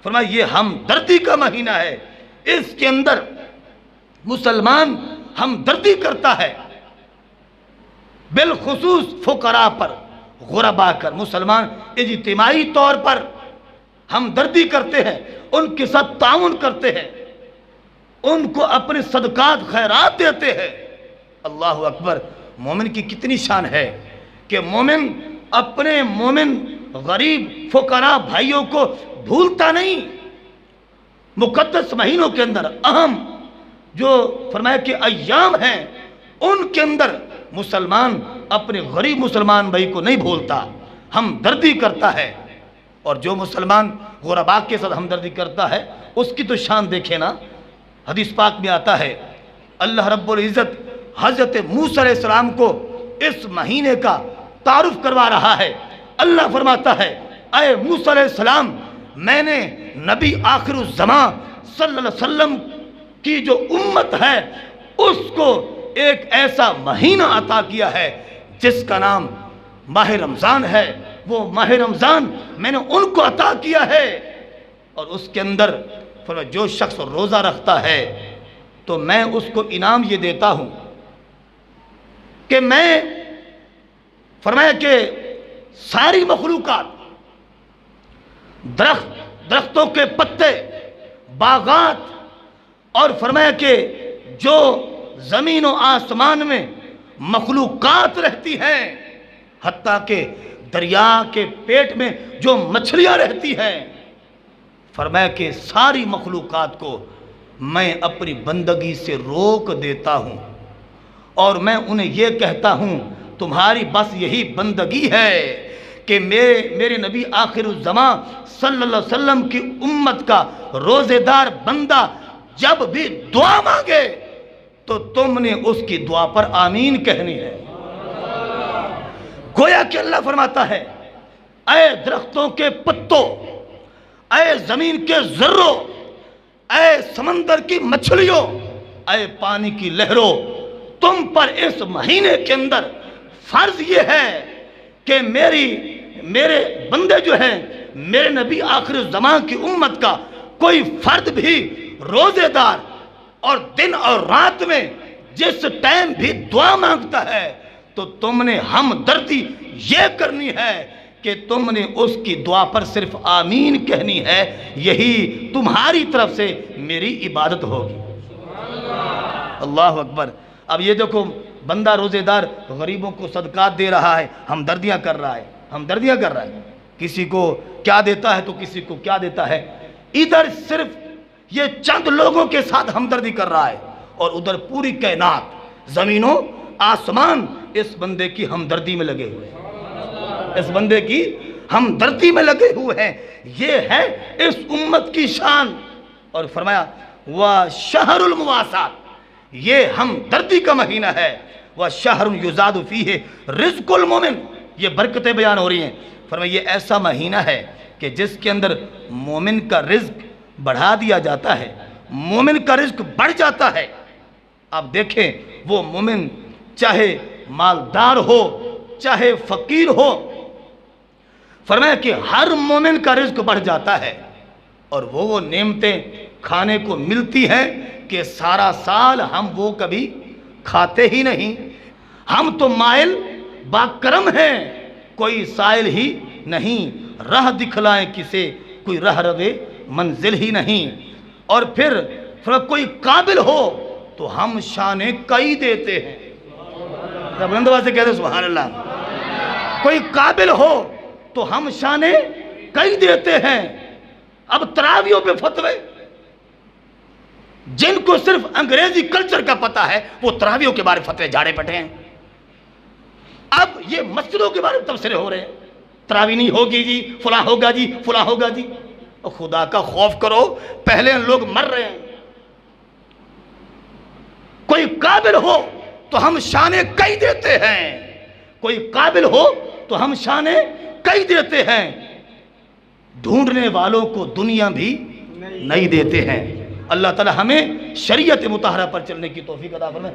فرمایا یہ ہمدردی کا مہینہ ہے، اس کے اندر مسلمان ہمدردی کرتا ہے، بالخصوص فقراء پر، غرباء پر مسلمان اجتماعی طور پر ہمدردی کرتے ہیں، ان کے ساتھ تعاون کرتے ہیں، ان کو اپنے صدقات خیرات دیتے ہیں۔ اللہ اکبر! مومن کی کتنی شان ہے کہ مومن اپنے غریب فقراء بھائیوں کو بھولتا نہیں۔ مقدس مہینوں کے اندر اہم جو فرمایا کہ ایام ہیں، ان کے اندر مسلمان اپنے غریب مسلمان بھائی کو نہیں بھولتا، ہمدردی کرتا ہے۔ اور جو مسلمان غرباء کے ساتھ ہمدردی کرتا ہے اس کی تو شان دیکھیں نا۔ حدیث پاک میں آتا ہے اللہ رب العزت حضرت موسیٰ علیہ السلام کو اس مہینے کا تعارف کروا رہا ہے۔ اللہ فرماتا ہے اے موسیٰ علیہ السلام، میں نے نبی آخر الزمان صلی اللہ علیہ وسلم کی جو امت ہے اس کو ایک ایسا مہینہ عطا کیا ہے جس کا نام ماہ رمضان ہے۔ وہ ماہ رمضان میں نے ان کو عطا کیا ہے، اور اس کے اندر فرمایا جو شخص روزہ رکھتا ہے تو میں اس کو انعام یہ دیتا ہوں کہ میں فرمایا کہ ساری مخلوقات، درختوں کے پتے، باغات، اور فرمایا کہ جو زمین و آسمان میں مخلوقات رہتی ہیں، حتیٰ کہ دریا کے پیٹ میں جو مچھلیاں رہتی ہیں، فرمایا کہ ساری مخلوقات کو میں اپنی بندگی سے روک دیتا ہوں، اور میں انہیں یہ کہتا ہوں تمہاری بس یہی بندگی ہے کہ میرے نبی آخر الزمان صلی اللہ علیہ وسلم کی امت کا روزے دار بندہ جب بھی دعا مانگے تو تم نے اس کی دعا پر آمین کہنی ہے۔ گویا کہ اللہ فرماتا ہے اے درختوں کے پتوں، اے زمین کے ذروں، اے سمندر کی مچھلیوں، اے پانی کی لہروں، تم پر اس مہینے کے اندر فرض یہ ہے کہ میرے بندے جو ہیں، میرے نبی آخر الزمان کی امت کا کوئی فرد بھی روزے دار اور دن اور رات میں جس ٹائم بھی دعا مانگتا ہے تو تم نے ہمدردی یہ کرنی ہے کہ تم نے اس کی دعا پر صرف آمین کہنی ہے، یہی تمہاری طرف سے میری عبادت ہوگی۔ اللہ اکبر! اب یہ دیکھو بندہ روزے دار غریبوں کو صدقات دے رہا ہے، ہمدردیاں کر رہا ہے، کسی کو کیا دیتا ہے تو کسی کو کیا دیتا ہے، ادھر صرف یہ چند لوگوں کے ساتھ ہمدردی کر رہا ہے، اور ادھر پوری کائنات، زمین و آسمان اس بندے کی ہمدردی میں لگے ہوئے ہیں، اس بندے کی ہمدردی میں لگے ہوئے ہیں۔ یہ ہے اس امت کی شان۔ اور فرمایا وَشَهْرُ الْمُوَاسَاةِ، یہ ہمدردی کا مہینہ ہے، وَشَهْرٌ يُزَادُ فِيهِ رِزْقُ الْمُؤْمِنِ، یہ برکتیں بیان ہو رہی ہیں۔ فرمایا یہ ایسا مہینہ ہے کہ جس کے اندر مومن کا رزق بڑھا دیا جاتا ہے، مومن کا رزق بڑھ جاتا ہے۔ آپ دیکھیں وہ مومن چاہے مالدار ہو چاہے فقیر ہو، فرمایا کہ ہر مومن کا رزق بڑھ جاتا ہے، اور وہ نعمتیں کھانے کو ملتی ہیں کہ سارا سال ہم وہ کبھی کھاتے ہی نہیں۔ ہم تو مائل باکرم ہیں، کوئی سائل ہی نہیں، راہ دکھلائیں کسے کوئی راہ روے منزل ہی نہیں۔ اور پھر کوئی قابل ہو تو ہم شان کئی دیتے ہیں۔ بلند آواز سے کہتے ہیں سبحان اللہ۔ کوئی قابل ہو تو ہم شان کئی دیتے ہیں۔ اب تراویوں پہ فتوے، جن کو صرف انگریزی کلچر کا پتہ ہے وہ تراویوں کے بارے فتوے جھاڑے پٹے ہیں۔ اب یہ مسجدوں کے بارے میں تبصرے ہو رہے ہیں، تراوی نہیں ہوگی جی، فلاں ہوگا جی، فلاں ہوگا جی۔ خدا کا خوف کرو، پہلے لوگ مر رہے ہیں۔ کوئی قابل ہو تو ہم شان کئی دیتے ہیں، کوئی قابل ہو تو ہم شان کئی دیتے ہیں۔ ڈھونڈنے والوں کو دنیا بھی نہیں دیتے ہیں۔ اللہ تعالی ہمیں شریعت مطہرہ پر چلنے کی توفیق عطا فرمائے۔